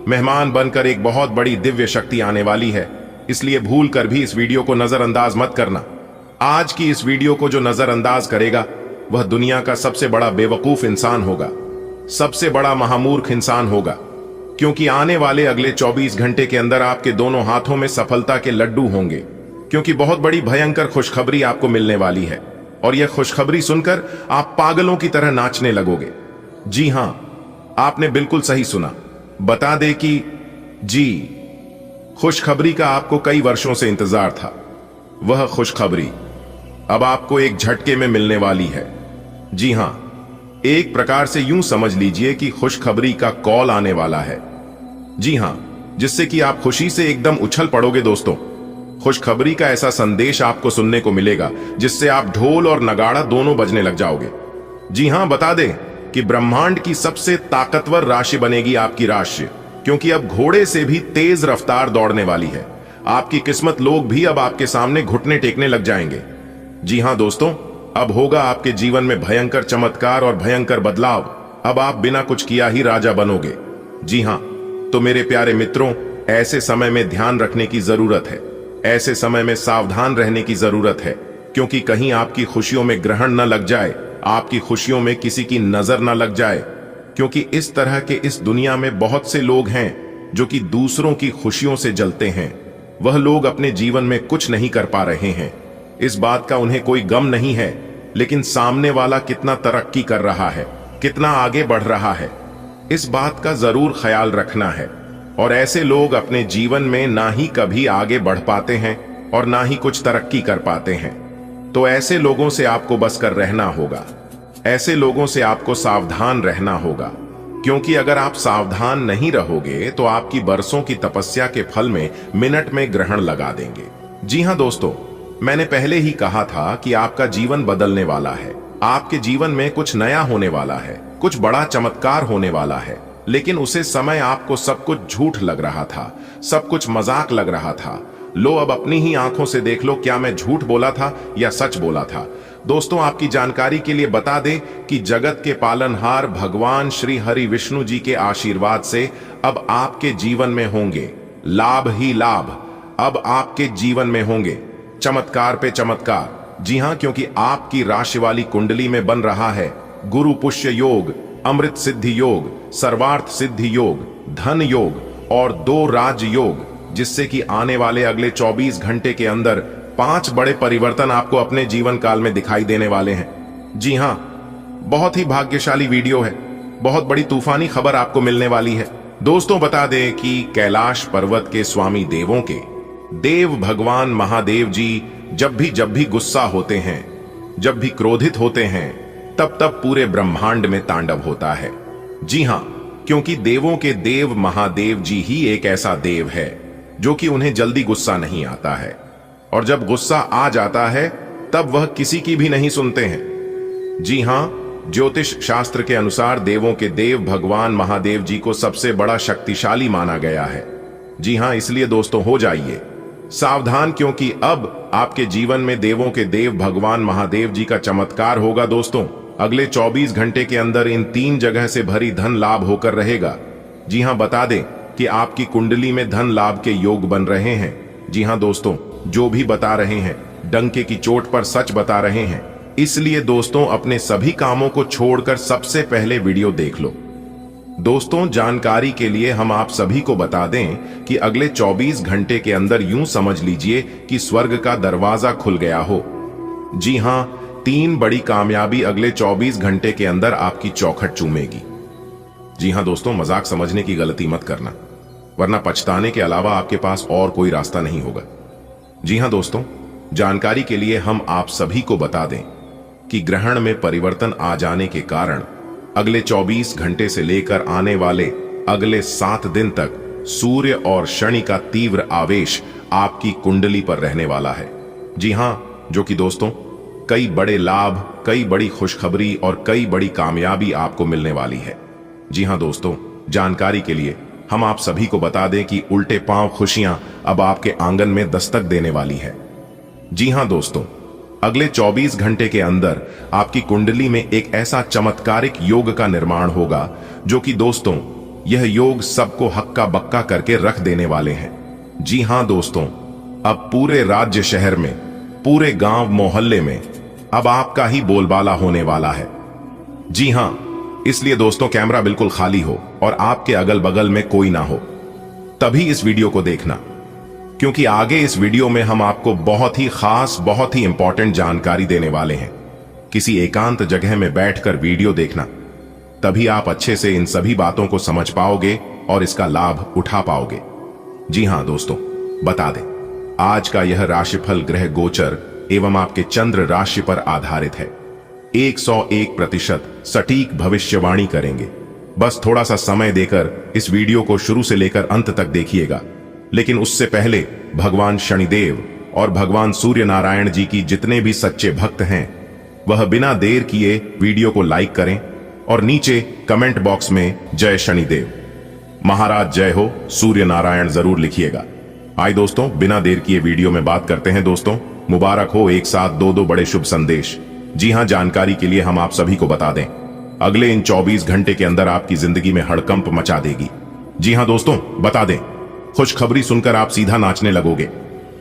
मेहमान बनकर एक बहुत बड़ी दिव्य शक्ति आने वाली है, इसलिए भूल कर भी इस वीडियो को नजरअंदाज मत करना। आज की इस वीडियो को जो नजरअंदाज करेगा वह दुनिया का सबसे बड़ा बेवकूफ इंसान होगा, सबसे बड़ा महामूर्ख इंसान होगा, क्योंकि आने वाले अगले 24 घंटे के अंदर आपके दोनों हाथों में सफलता के लड्डू होंगे, क्योंकि बहुत बड़ी भयंकर खुशखबरी आपको मिलने वाली है और यह खुशखबरी सुनकर आप पागलों की तरह नाचने लगोगे। जी हां, आपने बिल्कुल सही सुना। बता दे कि जी, खुशखबरी का आपको कई वर्षों से इंतजार था। वह खुशखबरी अब आपको एक झटके में मिलने वाली है। जी हां, एक प्रकार से यूं समझ लीजिए कि खुशखबरी का कॉल आने वाला है। जी हां, जिससे कि आप खुशी से एकदम उछल पड़ोगे दोस्तों। खुशखबरी का ऐसा संदेश आपको सुनने को मिलेगा जिससे आप ढोल और नगाड़ा दोनों बजने लग जाओगे। जी हां, बता दें कि ब्रह्मांड की सबसे ताकतवर राशि बनेगी आपकी राशि, क्योंकि अब घोड़े से भी तेज रफ्तार दौड़ने वाली है। आपकी किस्मत लोग भी अब आपके सामने घुटने टेकने लग जाएंगे। जी हां दोस्तों, अब होगा आपके जीवन में भयंकर चमत्कार और भयंकर बदलाव। अब आप बिना कुछ किया ही राजा बनोगे। जी हां, तो मेरे प्यारे मित्रों, ऐसे समय में ध्यान रखने की जरूरत है, ऐसे समय में सावधान रहने की जरूरत है, क्योंकि कहीं आपकी खुशियों में ग्रहण न लग जाए, आपकी खुशियों में किसी की नजर न लग जाए, क्योंकि इस तरह के इस दुनिया में बहुत से लोग हैं जो कि दूसरों की खुशियों से जलते हैं। वह लोग अपने जीवन में कुछ नहीं कर पा रहे हैं, इस बात का उन्हें कोई गम नहीं है, लेकिन सामने वाला कितना तरक्की कर रहा है, कितना आगे बढ़ रहा है, इस बात का जरूर ख्याल रखना है। और ऐसे लोग अपने जीवन में ना ही कभी आगे बढ़ पाते हैं और ना ही कुछ तरक्की कर पाते हैं। तो ऐसे लोगों से आपको बस कर रहना होगा, ऐसे लोगों से आपको सावधान रहना होगा। क्योंकि अगर आप सावधान नहीं रहोगे तो आपकी बरसों की तपस्या के फल में मिनट में ग्रहण लगा देंगे। जी हां दोस्तों, मैंने पहले ही कहा था कि आपका जीवन बदलने वाला है। आपके जीवन में कुछ नया होने वाला है, कुछ बड़ा चमत्कार होने वाला है। लेकिन उसे समय आपको सब कुछ झूठ लग रहा था, सब कुछ मजाक लग रहा था। लो अब अपनी ही आंखों से देख लो, क्या मैं झूठ बोला था या सच बोला था। दोस्तों, आपकी जानकारी के लिए बता दें कि जगत के पालनहार भगवान श्री हरि विष्णु जी के आशीर्वाद से अब आपके जीवन में होंगे लाभ ही लाभ। अब आपके जीवन में होंगे चमत्कार पे चमत्कार। जी हां, क्योंकि आपकी राशि वाली कुंडली में बन रहा है गुरु पुष्य योग, अमृत सिद्धि योग, सर्वार्थ सिद्धि योग, धन योग और 2 राज योग, जिससे कि आने वाले अगले 24 घंटे के अंदर 5 बड़े परिवर्तन आपको अपने जीवन काल में दिखाई देने वाले हैं। जी हां, बहुत ही भाग्यशाली वीडियो है, बहुत बड़ी तूफानी खबर आपको मिलने वाली है। दोस्तों, बता दें कि कैलाश पर्वत के स्वामी देवों के देव भगवान महादेव जी जब भी गुस्सा होते हैं, जब भी क्रोधित होते हैं, तब पूरे ब्रह्मांड में तांडव होता है। जी हां, क्योंकि देवों के देव महादेव जी ही एक ऐसा देव है जो कि उन्हें जल्दी गुस्सा नहीं आता है, और जब गुस्सा आ जाता है तब वह किसी की भी नहीं सुनते हैं। जी हां, ज्योतिष शास्त्र के अनुसार देवों के देव भगवान महादेव जी को सबसे बड़ा शक्तिशाली माना गया है। जी हां, इसलिए दोस्तों हो जाइए सावधान, क्योंकि अब आपके जीवन में देवों के देव भगवान महादेव जी का चमत्कार होगा। दोस्तों, अगले 24 घंटे के अंदर इन 3 जगह से भरी धन लाभ होकर रहेगा। जी हां, बता दें कि आपकी कुंडली में धन लाभ के योग बन रहे हैं। जी हां दोस्तों, जो भी बता रहे हैं डंके की चोट पर सच बता रहे हैं। इसलिए दोस्तों, अपने सभी कामों को छोड़कर सबसे पहले वीडियो देख लो। दोस्तों, जानकारी के लिए हम आप सभी को बता दें कि अगले 24 घंटे के अंदर यूं समझ लीजिए कि स्वर्ग का दरवाजा खुल गया हो। जी हां, 3 बड़ी कामयाबी अगले 24 घंटे के अंदर आपकी चौखट चूमेगी। जी हां दोस्तों, मजाक समझने की गलती मत करना, वरना पछताने के अलावा आपके पास और कोई रास्ता नहीं होगा। जी हां दोस्तों, जानकारी के लिए हम आप सभी को बता दें कि ग्रहण में परिवर्तन आ जाने के कारण अगले 24 घंटे से लेकर आने वाले अगले 7 दिन तक सूर्य और शनि का तीव्र आवेश आपकी कुंडली पर रहने वाला है। जी हां, जो कि दोस्तों कई बड़े लाभ, कई बड़ी खुशखबरी और कई बड़ी कामयाबी आपको मिलने वाली है। जी हां दोस्तों, जानकारी के लिए हम आप सभी को बता दें कि उल्टे पांव खुशियां अब आपके आंगन में दस्तक देने वाली है। जी हां दोस्तों, अगले 24 घंटे के अंदर आपकी कुंडली में एक ऐसा चमत्कारिक योग का निर्माण होगा जो कि दोस्तों यह योग सबको हक्का बक्का करके रख देने वाले हैं। जी हां दोस्तों, अब पूरे राज्य शहर में, पूरे गांव मोहल्ले में अब आपका ही बोलबाला होने वाला है। जी हां, इसलिए दोस्तों कैमरा बिल्कुल खाली हो और आपके अगल बगल में कोई ना हो, तभी इस वीडियो को देखना, क्योंकि आगे इस वीडियो में हम आपको बहुत ही खास, बहुत ही इंपॉर्टेंट जानकारी देने वाले हैं। किसी एकांत जगह में बैठकर वीडियो देखना, तभी आप अच्छे से इन सभी बातों को समझ पाओगे और इसका लाभ उठा पाओगे। जी हां दोस्तों, बता दें आज का यह राशिफल ग्रह गोचर एवं आपके चंद्र राशि पर आधारित है। 101% सटीक भविष्यवाणी करेंगे। बस थोड़ा सा समय देकर इस वीडियो को शुरू से लेकर अंत तक देखिएगा। लेकिन उससे पहले भगवान शनिदेव और भगवान सूर्य नारायण जी की जितने भी सच्चे भक्त हैं, वह बिना देर किए वीडियो को लाइक करें और नीचे कमेंट बॉक्स में जय शनिदेव महाराज जय हो सूर्य नारायण जरूर लिखिएगा। आइए दोस्तों, बिना देर किए वीडियो में बात करते हैं। दोस्तों, मुबारक हो एक साथ 2 बड़े शुभ संदेश। जी हां, जानकारी के लिए हम आप सभी को बता दें, अगले इन 24 घंटे के अंदर आपकी जिंदगी में हड़कंप मचा देगी। जी हां दोस्तों, बता दें खुशखबरी सुनकर आप सीधा नाचने लगोगे,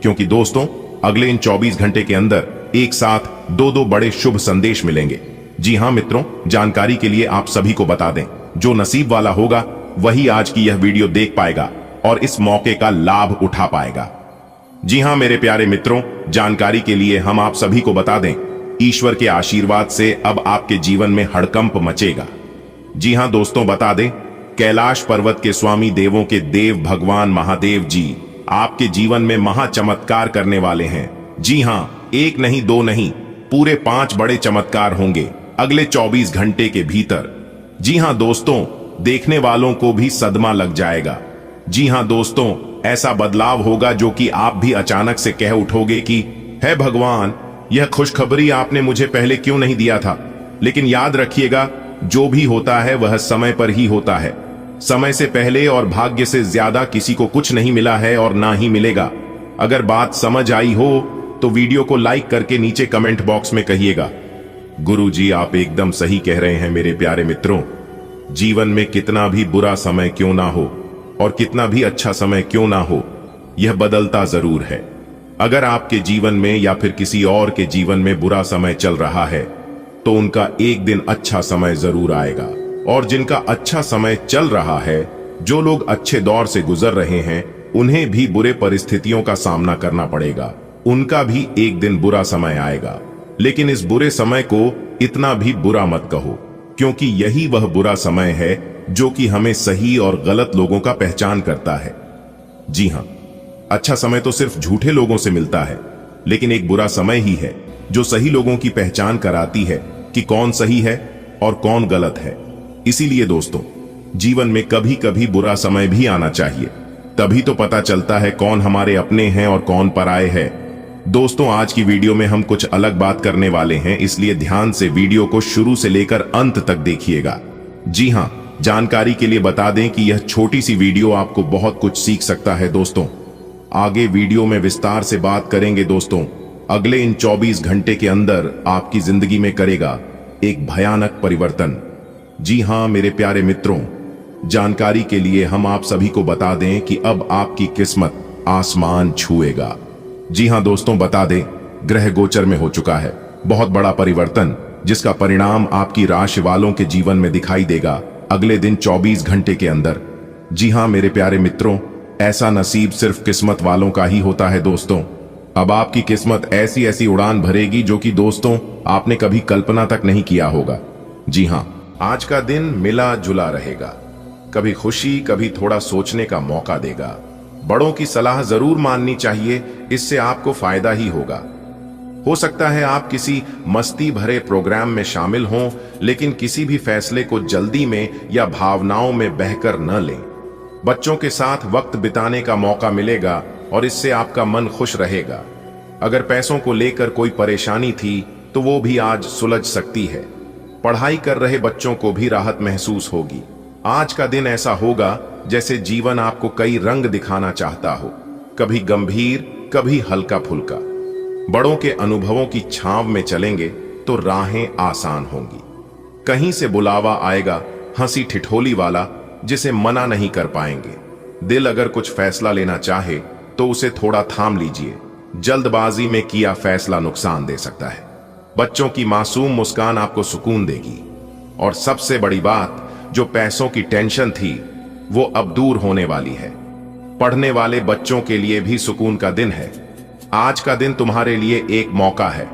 क्योंकि दोस्तों अगले इन 24 घंटे के अंदर एक साथ 2 बड़े शुभ संदेश मिलेंगे। जी हां मित्रों, जानकारी के लिए आप सभी को बता दें, जो नसीब वाला होगा वही आज की यह वीडियो देख पाएगा और इस मौके का लाभ उठा पाएगा। जी हां मेरे प्यारे मित्रों, जानकारी के लिए हम आप सभी को बता दें, ईश्वर के आशीर्वाद से अब आपके जीवन में हड़कंप मचेगा। जी हां दोस्तों, बता दें कैलाश पर्वत के स्वामी देवों के देव भगवान महादेव जी आपके जीवन में महा चमत्कार करने वाले हैं। जी हां, 1 नहीं 2 नहीं, पूरे 5 बड़े चमत्कार होंगे अगले 24 घंटे के भीतर। जी हां दोस्तों, देखने वालों को भी सदमा लग जाएगा। जी हां दोस्तों, ऐसा बदलाव होगा जो कि आप भी अचानक से कह उठोगे कि हे भगवान, यह खुशखबरी आपने मुझे पहले क्यों नहीं दिया था। लेकिन याद रखिएगा, जो भी होता है वह समय पर ही होता है। समय से पहले और भाग्य से ज्यादा किसी को कुछ नहीं मिला है और ना ही मिलेगा। अगर बात समझ आई हो तो वीडियो को लाइक करके नीचे कमेंट बॉक्स में कहिएगा, गुरुजी आप एकदम सही कह रहे हैं। मेरे प्यारे मित्रों, जीवन में कितना भी बुरा समय क्यों ना हो और कितना भी अच्छा समय क्यों ना हो, यह बदलता जरूर है। अगर आपके जीवन में या फिर किसी और के जीवन में बुरा समय चल रहा है तो उनका एक दिन अच्छा समय जरूर आएगा। और जिनका अच्छा समय चल रहा है, जो लोग अच्छे दौर से गुजर रहे हैं, उन्हें भी बुरे परिस्थितियों का सामना करना पड़ेगा। उनका भी एक दिन बुरा समय आएगा। लेकिन इस बुरे समय को इतना भी बुरा मत कहो, क्योंकि यही वह बुरा समय है जो कि हमें सही और गलत लोगों का पहचान करता है। जी हां, अच्छा समय तो सिर्फ झूठे लोगों से मिलता है, लेकिन एक बुरा समय ही है जो सही लोगों की पहचान कराती है कि कौन सही है और कौन गलत है। इसीलिए दोस्तों, जीवन में कभी कभी बुरा समय भी आना चाहिए, तभी तो पता चलता है कौन हमारे अपने हैं और कौन पराए हैं। दोस्तों, आज की वीडियो में हम कुछ अलग बात करने वाले हैं, इसलिए ध्यान से वीडियो को शुरू से लेकर अंत तक देखिएगा। जी हां, जानकारी के लिए बता दें कि यह छोटी सी वीडियो आपको बहुत कुछ सीख सकता है। दोस्तों, आगे वीडियो में विस्तार से बात करेंगे। दोस्तों, अगले इन 24 घंटे के अंदर आपकी जिंदगी में करेगा एक भयानक परिवर्तन। जी हां मेरे प्यारे मित्रों, जानकारी के लिए हम आप सभी को बता दें कि अब आपकी किस्मत आसमान छुएगा। जी हां दोस्तों, बता दें, ग्रह गोचर में हो चुका है बहुत बड़ा परिवर्तन, जिसका परिणाम आपकी राशि वालों के जीवन में दिखाई देगा अगले दिन 24 घंटे के अंदर। जी हां मेरे प्यारे मित्रों, ऐसा नसीब सिर्फ किस्मत वालों का ही होता है। दोस्तों, अब आपकी किस्मत ऐसी ऐसी उड़ान भरेगी जो कि दोस्तों आपने कभी कल्पना तक नहीं किया होगा। जी हां, आज का दिन मिला जुला रहेगा, कभी खुशी कभी थोड़ा सोचने का मौका देगा। बड़ों की सलाह जरूर माननी चाहिए, इससे आपको फायदा ही होगा। हो सकता है आप किसी मस्ती भरे प्रोग्राम में शामिल हों, लेकिन किसी भी फैसले को जल्दी में या भावनाओं में बहकर न लें। बच्चों के साथ वक्त बिताने का मौका मिलेगा और इससे आपका मन खुश रहेगा। अगर पैसों को लेकर कोई परेशानी थी तो वो भी आज सुलझ सकती है। पढ़ाई कर रहे बच्चों को भी राहत महसूस होगी। आज का दिन ऐसा होगा जैसे जीवन आपको कई रंग दिखाना चाहता हो, कभी गंभीर कभी हल्का फुल्का। बड़ों के अनुभवों की छांव में चलेंगे तो राहें आसान होंगी। कहीं से बुलावा आएगा हंसी ठिठोली वाला, जिसे मना नहीं कर पाएंगे। दिल अगर कुछ फैसला लेना चाहे तो उसे थोड़ा थाम लीजिए। जल्दबाजी में किया फैसला नुकसान दे सकता है। बच्चों की मासूम मुस्कान आपको सुकून देगी। और सबसे बड़ी बात, जो पैसों की टेंशन थी वो अब दूर होने वाली है। पढ़ने वाले बच्चों के लिए भी सुकून का दिन है। आज का दिन तुम्हारे लिए एक मौका है,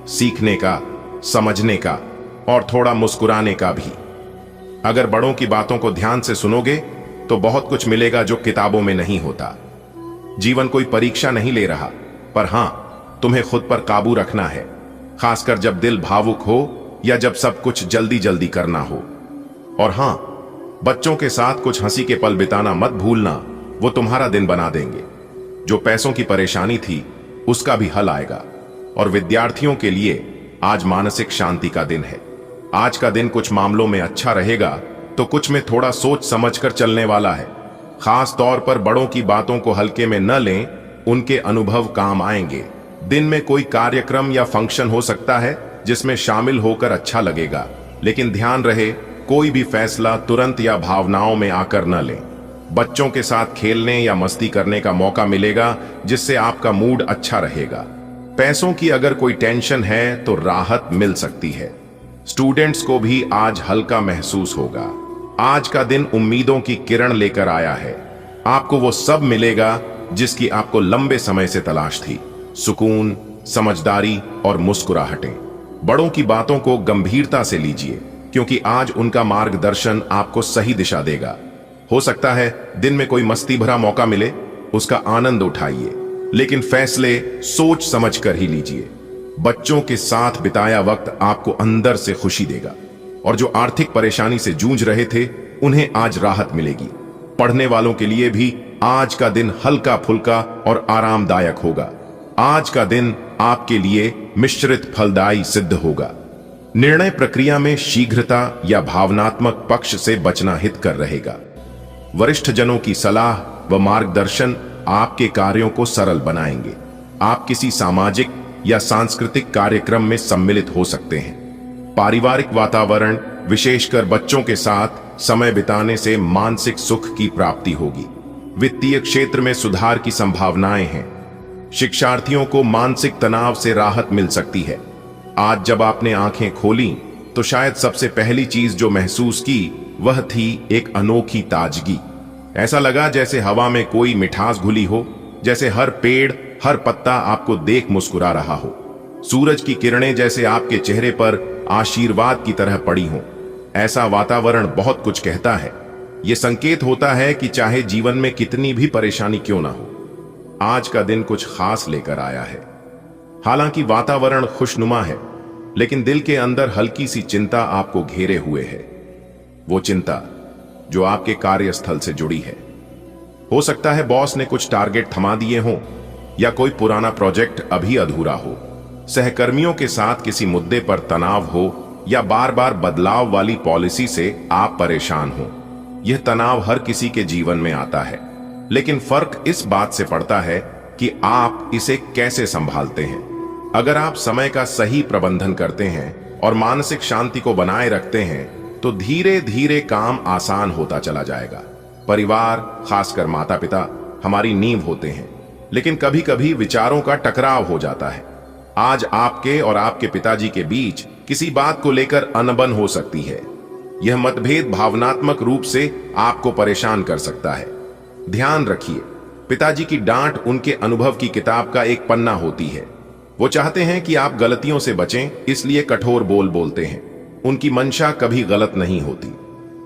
सीखने का, समझने का और थोड़ा मुस्कुराने का भी। अगर बड़ों की बातों को ध्यान से सुनोगे तो बहुत कुछ मिलेगा जो किताबों में नहीं होता। जीवन कोई परीक्षा नहीं ले रहा, पर हां, तुम्हें खुद पर काबू रखना है, खासकर जब दिल भावुक हो या जब सब कुछ जल्दी जल्दी करना हो। और हां, बच्चों के साथ कुछ हंसी के पल बिताना मत भूलना, वो तुम्हारा दिन बना देंगे। जो पैसों की परेशानी थी उसका भी हल आएगा। और विद्यार्थियों के लिए आज मानसिक शांति का दिन है। आज का दिन कुछ मामलों में अच्छा रहेगा तो कुछ में थोड़ा सोच समझकर चलने वाला है। खास तौर पर बड़ों की बातों को हल्के में न लें, उनके अनुभव काम आएंगे। दिन में कोई कार्यक्रम या फंक्शन हो सकता है जिसमें शामिल होकर अच्छा लगेगा, लेकिन ध्यान रहे कोई भी फैसला तुरंत या भावनाओं में आकर न लें। बच्चों के साथ खेलने या मस्ती करने का मौका मिलेगा जिससे आपका मूड अच्छा रहेगा। पैसों की अगर कोई टेंशन है तो राहत मिल सकती है। स्टूडेंट्स को भी आज हल्का महसूस होगा। आज का दिन उम्मीदों की किरण लेकर आया है। आपको वो सब मिलेगा जिसकी आपको लंबे समय से तलाश थी। सुकून, समझदारी और मुस्कुराहटें। बड़ों की बातों को गंभीरता से लीजिए, क्योंकि आज उनका मार्गदर्शन आपको सही दिशा देगा। हो सकता है दिन में कोई मस्ती भरा मौका मिले, उसका आनंद उठाइए, लेकिन फैसले सोच समझ कर ही लीजिए। बच्चों के साथ बिताया वक्त आपको अंदर से खुशी देगा। और जो आर्थिक परेशानी से जूझ रहे थे उन्हें आज राहत मिलेगी। पढ़ने वालों के लिए भी आज का दिन हल्का फुल्का और आरामदायक होगा। आज का दिन आपके लिए मिश्रित फलदायी सिद्ध होगा। निर्णय प्रक्रिया में शीघ्रता या भावनात्मक पक्ष से बचना हितकर रहेगा। वरिष्ठ जनों की सलाह व मार्गदर्शन आपके कार्यों को सरल बनाएंगे। आप किसी सामाजिक या सांस्कृतिक कार्यक्रम में सम्मिलित हो सकते हैं। पारिवारिक वातावरण, विशेषकर बच्चों के साथ समय बिताने से मानसिक सुख की प्राप्ति होगी। वित्तीय क्षेत्र में सुधार की संभावनाएं हैं। शिक्षार्थियों को मानसिक तनाव से राहत मिल सकती है। आज जब आपने आंखें खोली तो शायद सबसे पहली चीज जो महसूस की वह थी एक अनोखी ताजगी। ऐसा लगा जैसे हवा में कोई मिठास घुली हो, जैसे हर पेड़, हर पत्ता आपको देख मुस्कुरा रहा हो। सूरज की किरणें जैसे आपके चेहरे पर आशीर्वाद की तरह पड़ी हों। ऐसा वातावरण बहुत कुछ कहता है। यह संकेत होता है कि चाहे जीवन में कितनी भी परेशानी क्यों ना हो, आज का दिन कुछ खास लेकर आया है। हालांकि वातावरण खुशनुमा है, लेकिन दिल के अंदर हल्की सी चिंता आपको घेरे हुए है। वो चिंता जो आपके कार्यस्थल से जुड़ी है। हो सकता है बॉस ने कुछ टारगेट थमा दिए हों, या कोई पुराना प्रोजेक्ट अभी अधूरा हो। सहकर्मियों के साथ किसी मुद्दे पर तनाव हो, या बार बार बदलाव वाली पॉलिसी से आप परेशान हो। यह तनाव हर किसी के जीवन में आता है, लेकिन फर्क इस बात से पड़ता है कि आप इसे कैसे संभालते हैं। अगर आप समय का सही प्रबंधन करते हैं और मानसिक शांति को बनाए रखते हैं तो धीरे धीरे काम आसान होता चला जाएगा। परिवार, खासकर माता पिता, हमारी नींव होते हैं, लेकिन कभी कभी विचारों का टकराव हो जाता है। आज आपके और आपके पिताजी के बीच किसी बात को लेकर अनबन हो सकती है। यह मतभेद भावनात्मक रूप से आपको परेशान कर सकता है। ध्यान रखिए, पिताजी की डांट उनके अनुभव की किताब का एक पन्ना होती है। वो चाहते हैं कि आप गलतियों से बचें, इसलिए कठोर बोल बोलते हैं। उनकी मंशा कभी गलत नहीं होती।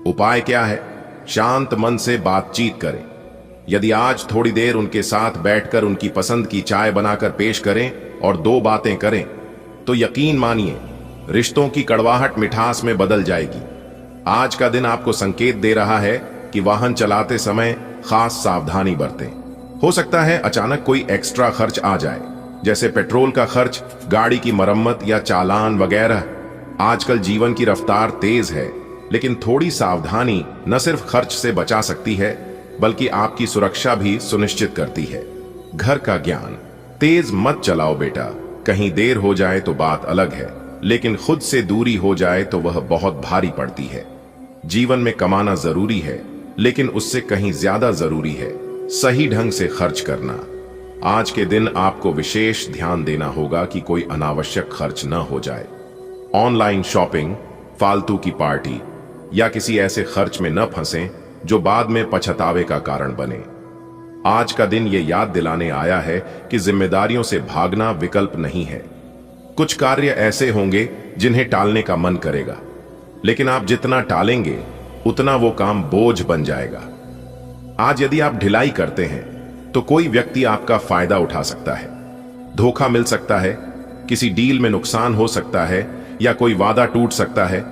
उपाय क्या है? शांत मन से बातचीत करें। यदि आज थोड़ी देर उनके साथ बैठकर उनकी पसंद की चाय बनाकर पेश करें और 2 बातें करें, तो यकीन मानिए रिश्तों की कड़वाहट मिठास में बदल जाएगी। आज का दिन आपको संकेत दे रहा है कि वाहन चलाते समय खास सावधानी बरतें। हो सकता है अचानक कोई एक्स्ट्रा खर्च आ जाए, जैसे पेट्रोल का खर्च, गाड़ी की मरम्मत या चालान वगैरह। आजकल जीवन की रफ्तार तेज है, लेकिन थोड़ी सावधानी न सिर्फ खर्च से बचा सकती है, बल्कि आपकी सुरक्षा भी सुनिश्चित करती है। घर का ज्ञान, तेज मत चलाओ बेटा। कहीं देर हो जाए तो बात अलग है, लेकिन खुद से दूरी हो जाए तो वह बहुत भारी पड़ती है। जीवन में कमाना जरूरी है, लेकिन उससे कहीं ज्यादा जरूरी है सही ढंग से खर्च करना। आज के दिन आपको विशेष ध्यान देना होगा कि कोई अनावश्यक खर्च न हो जाए। ऑनलाइन शॉपिंग, फालतू की पार्टी या किसी ऐसे खर्च में न फंसें जो बाद में पछतावे का कारण बने। आज का दिन ये याद दिलाने आया है कि जिम्मेदारियों से भागना विकल्प नहीं है। कुछ कार्य ऐसे होंगे जिन्हें टालने का मन करेगा, लेकिन आप जितना टालेंगे उतना वो काम बोझ बन जाएगा। आज यदि आप ढिलाई करते हैं तो कोई व्यक्ति आपका फायदा उठा सकता है। धोखा मिल सकता है, किसी डील में नुकसान हो सकता है, या कोई वादा टूट सकता है।